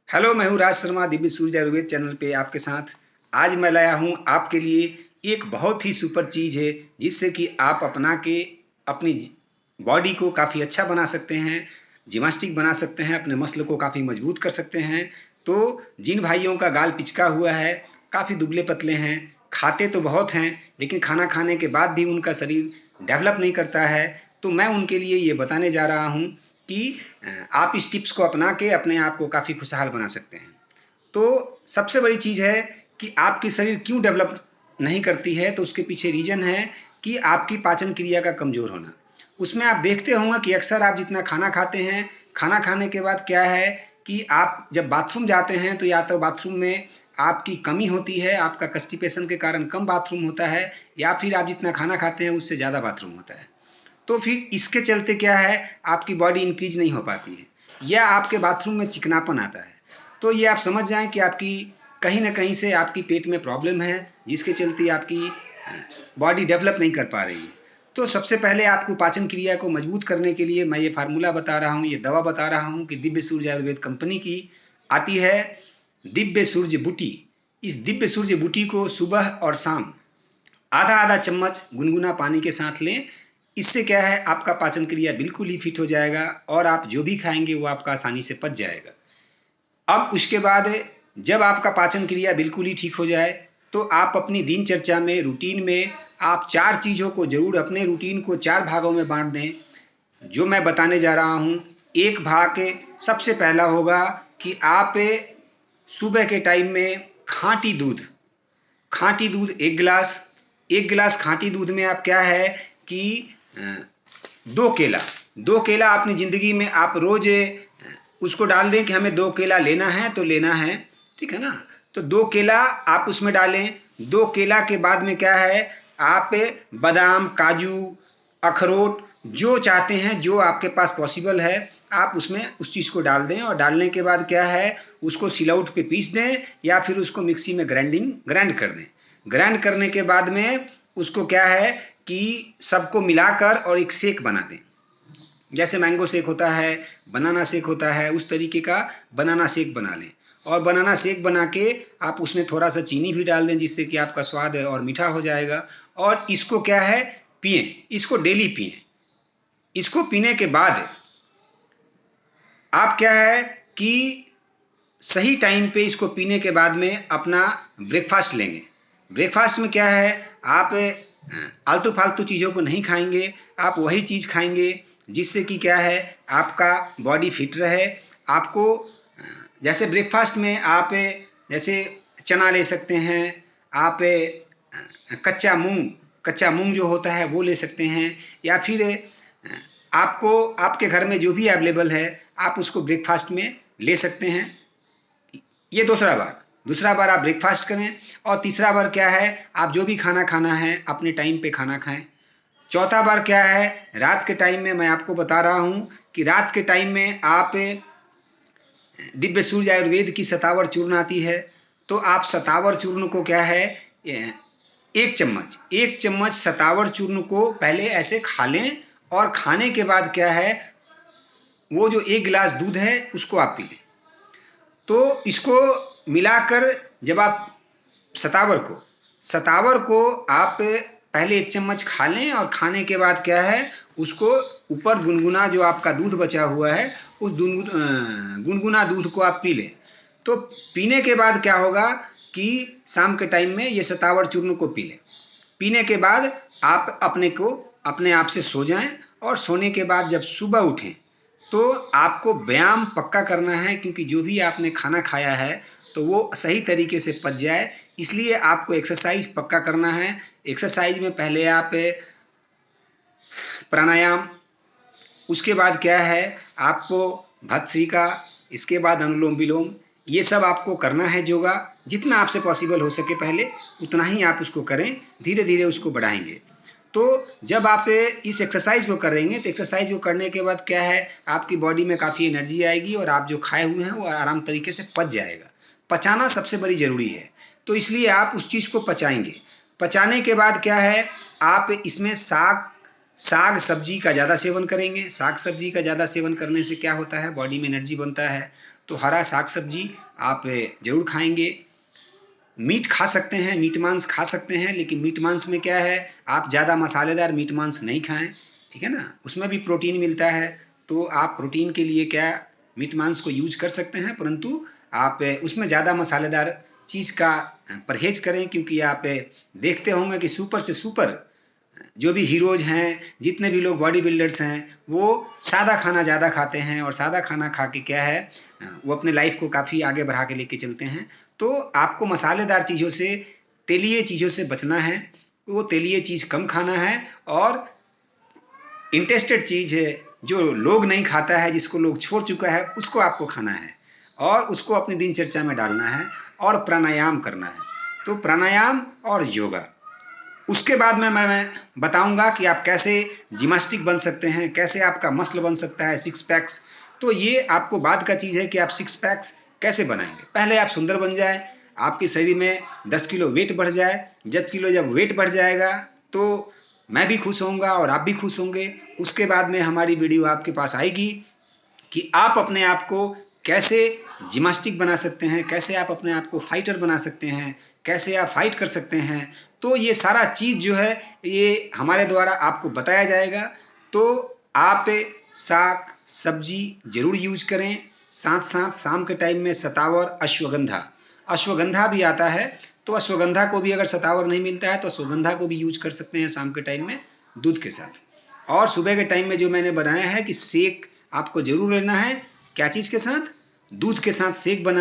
Hello, मैं हूँ राज शर्मा दिव्य सूर्य Ayurveda channel पे आपके साथ। आज मैं लाया हूँ आपके लिए एक बहुत ही सुपर चीज़ है, जिससे कि आप अपना के अपनी बॉडी को काफ़ी अच्छा बना सकते हैं, जिम्नास्टिक बना सकते हैं, अपने मसल को काफ़ी मजबूत कर सकते हैं। तो जिन भाइयों का गाल पिचका हुआ है, काफ़ी दुबले पतले हैं, खाते तो बहुत हैं, लेकिन खाना खाने के बाद भी उनका शरीर डेवलप नहीं करता है, तो मैं उनके लिए ये बताने जा रहा हूँ कि आप इस टिप्स को अपना के अपने आप को काफ़ी खुशहाल बना सकते हैं। तो सबसे बड़ी चीज़ है कि आपकी शरीर क्यों डेवलप नहीं करती है, तो उसके पीछे रीज़न है कि आपकी पाचन क्रिया का कमज़ोर होना। उसमें आप देखते होंगे कि अक्सर आप जितना खाना खाते हैं, खाना खाने के बाद क्या है कि आप जब बाथरूम जाते हैं तो या तो बाथरूम में आपकी कमी होती है, आपका कॉन्स्टिपेशन के कारण कम बाथरूम होता है, या फिर आप जितना खाना खाते हैं उससे ज़्यादा बाथरूम होता है। तो फिर इसके चलते क्या है, आपकी बॉडी इंक्रीज नहीं हो पाती है, या आपके बाथरूम में चिकनापन आता है। तो ये आप समझ जाएं कि आपकी कहीं ना कहीं से आपकी पेट में प्रॉब्लम है, जिसके चलते आपकी बॉडी डेवलप नहीं कर पा रही है। तो सबसे पहले आपको पाचन क्रिया को मजबूत करने के लिए मैं ये फार्मूला बता रहा हूँ, ये दवा बता रहा हूँ कि दिव्य सूर्य आयुर्वेद कंपनी की आती है दिव्य सूर्य बूटी। इस दिव्य सूर्य बूटी को सुबह और शाम आधा आधा चम्मच गुनगुना पानी के साथ लें। इससे क्या है, आपका पाचन क्रिया बिल्कुल ही फिट हो जाएगा और आप जो भी खाएंगे वो आपका आसानी से पच जाएगा। अब उसके बाद जब आपका पाचन क्रिया बिल्कुल ही ठीक हो जाए, तो आप अपनी दिनचर्या में रूटीन में आप चार चीज़ों को जरूर, अपने रूटीन को चार भागों में बांट दें, जो मैं बताने जा रहा हूँ। एक भाग सबसे पहला होगा कि आप सुबह के टाइम में खाँटी दूध एक गिलास खाँटी दूध में आप क्या है कि दो केला दो केला अपनी ज़िंदगी में आप रोज़ उसको डाल दें कि हमें दो केला लेना है तो लेना है, ठीक है ना। तो दो केला आप उसमें डालें। दो केला के बाद में क्या है, आप बादाम, काजू, अखरोट जो चाहते हैं, जो आपके पास पॉसिबल है, आप उसमें उस चीज़ को डाल दें। और डालने के बाद क्या है, उसको सिलौट पे पीस दें या फिर उसको मिक्सी में ग्राइंड कर दें। ग्राइंड करने के बाद में उसको क्या है कि सबको मिलाकर और एक शेक बना दें। जैसे मैंगो शेक होता है, बनाना शेक होता है, उस तरीके का बनाना शेक बना लें। और बनाना शेक बना के आप उसमें थोड़ा सा चीनी भी डाल दें, जिससे कि आपका स्वाद और मीठा हो जाएगा। और इसको क्या है, पिएं, इसको डेली पिएं। इसको पीने के बाद आप क्या है कि सही टाइम पे इसको पीने के बाद में अपना ब्रेकफास्ट लेंगे। ब्रेकफास्ट में क्या है, आप आलतू फालतू चीज़ों को नहीं खाएंगे, आप वही चीज़ खाएंगे जिससे कि क्या है, आपका बॉडी फिट रहे। आपको जैसे ब्रेकफास्ट में आप जैसे चना ले सकते हैं, आप कच्चा मूंग जो होता है वो ले सकते हैं, या फिर आपको आपके घर में जो भी अवेलेबल है आप उसको ब्रेकफास्ट में ले सकते हैं। ये दूसरा बार आप ब्रेकफास्ट करें। और तीसरा बार क्या है, आप जो भी खाना खाना है अपने टाइम पे खाना खाएं। चौथा बार क्या है, रात के टाइम में मैं आपको बता रहा हूं कि रात के टाइम में आप दिव्य सूर्य आयुर्वेद की शतावर चूर्ण आती है, तो आप शतावर चूर्ण को क्या है, एक चम्मच शतावर चूर्ण को पहले ऐसे खा लें। और खाने के बाद क्या है, वो जो एक गिलास दूध है उसको आप पी लें। तो इसको मिलाकर जब आप शतावर को आप पहले एक चम्मच खा लें, और खाने के बाद क्या है, उसको ऊपर गुनगुना जो आपका दूध बचा हुआ है उस गुनगुना दूध को आप पी लें। तो पीने के बाद क्या होगा कि शाम के टाइम में ये शतावर चूर्ण को पी लें। पीने के बाद आप अपने आप से सो जाएं। और सोने के बाद जब सुबह उठें तो आपको व्यायाम पक्का करना है, क्योंकि जो भी आपने खाना खाया है तो वो सही तरीके से पच जाए, इसलिए आपको एक्सरसाइज पक्का करना है। एक्सरसाइज में पहले आप प्राणायाम, उसके बाद क्या है आपको भस्त्रिका, इसके बाद अनुलोम विलोम, ये सब आपको करना है। योगा जितना आपसे पॉसिबल हो सके पहले उतना ही आप उसको करें, धीरे धीरे उसको बढ़ाएंगे। तो जब आप इस एक्सरसाइज को करेंगे तो एक्सरसाइज को करने के बाद क्या है, आपकी बॉडी में काफ़ी एनर्जी आएगी और आप जो खाए हुए हैं वो आराम तरीके से पच जाएगा। पचाना सबसे बड़ी ज़रूरी है, तो इसलिए आप उस चीज़ को पचाएंगे। पचाने के बाद क्या है, आप इसमें साग सब्जी का ज़्यादा सेवन करेंगे। साग सब्जी का ज़्यादा सेवन करने से क्या होता है, बॉडी में एनर्जी बनता है। तो हरा साग सब्जी आप ज़रूर खाएंगे। मीट खा सकते हैं, मीट मांस खा सकते हैं, लेकिन मीट मांस में क्या है, आप ज़्यादा मसालेदार मीट मांस नहीं खाएं, ठीक है ना। उसमें भी प्रोटीन मिलता है, तो आप प्रोटीन के लिए क्या मीट मांस को यूज कर सकते हैं, परंतु आप उसमें ज़्यादा मसालेदार चीज़ का परहेज करें, क्योंकि आप देखते होंगे कि सुपर से सुपर जो भी हीरोज हैं, जितने भी लोग बॉडी बिल्डर्स हैं, वो सादा खाना ज़्यादा खाते हैं, और सादा खाना खा के क्या है, वो अपने लाइफ को काफ़ी आगे बढ़ा के लेके चलते हैं। तो आपको मसालेदार चीज़ों से, तेलीय चीज़ों से बचना है, वो तेलीय चीज़ कम खाना है, और इंटेस्टेड चीज़ है जो लोग नहीं खाता है, जिसको लोग छोड़ चुका है, उसको आपको खाना है और उसको अपनी दिनचर्या में डालना है, और प्राणायाम करना है। तो प्राणायाम और योगा, उसके बाद में मैं बताऊंगा कि आप कैसे जिम्नास्टिक बन सकते हैं, कैसे आपका मसल बन सकता है, सिक्स पैक्स। तो ये आपको बाद का चीज़ है कि आप सिक्स पैक्स कैसे बनाएंगे। पहले आप सुंदर बन जाए, आपके शरीर में 10 किलो वेट बढ़ जाए। 10 किलो जब वेट बढ़ जाएगा तो मैं भी खुश होऊंगा और आप भी खुश होंगे। उसके बाद में हमारी वीडियो आपके पास आएगी कि आप अपने आप को कैसे जिम्नास्टिक बना सकते हैं, कैसे आप अपने आप को फाइटर बना सकते हैं, कैसे आप फाइट कर सकते हैं। तो ये सारा चीज़ जो है, ये हमारे द्वारा आपको बताया जाएगा। तो आप साग सब्जी जरूर यूज करें, साथ साथ शाम के टाइम में सतावर, अश्वगंधा भी आता है, तो अश्वगंधा को भी अगर सतावर नहीं मिलता है तो अश्वगंधा को भी यूज कर सकते हैं शाम के टाइम में दूध के साथ। और सुबह के टाइम में जो मैंने बनाया है कि शेक आपको जरूर लेना है, क्या चीज़ के साथ, दूध के साथ शेक बना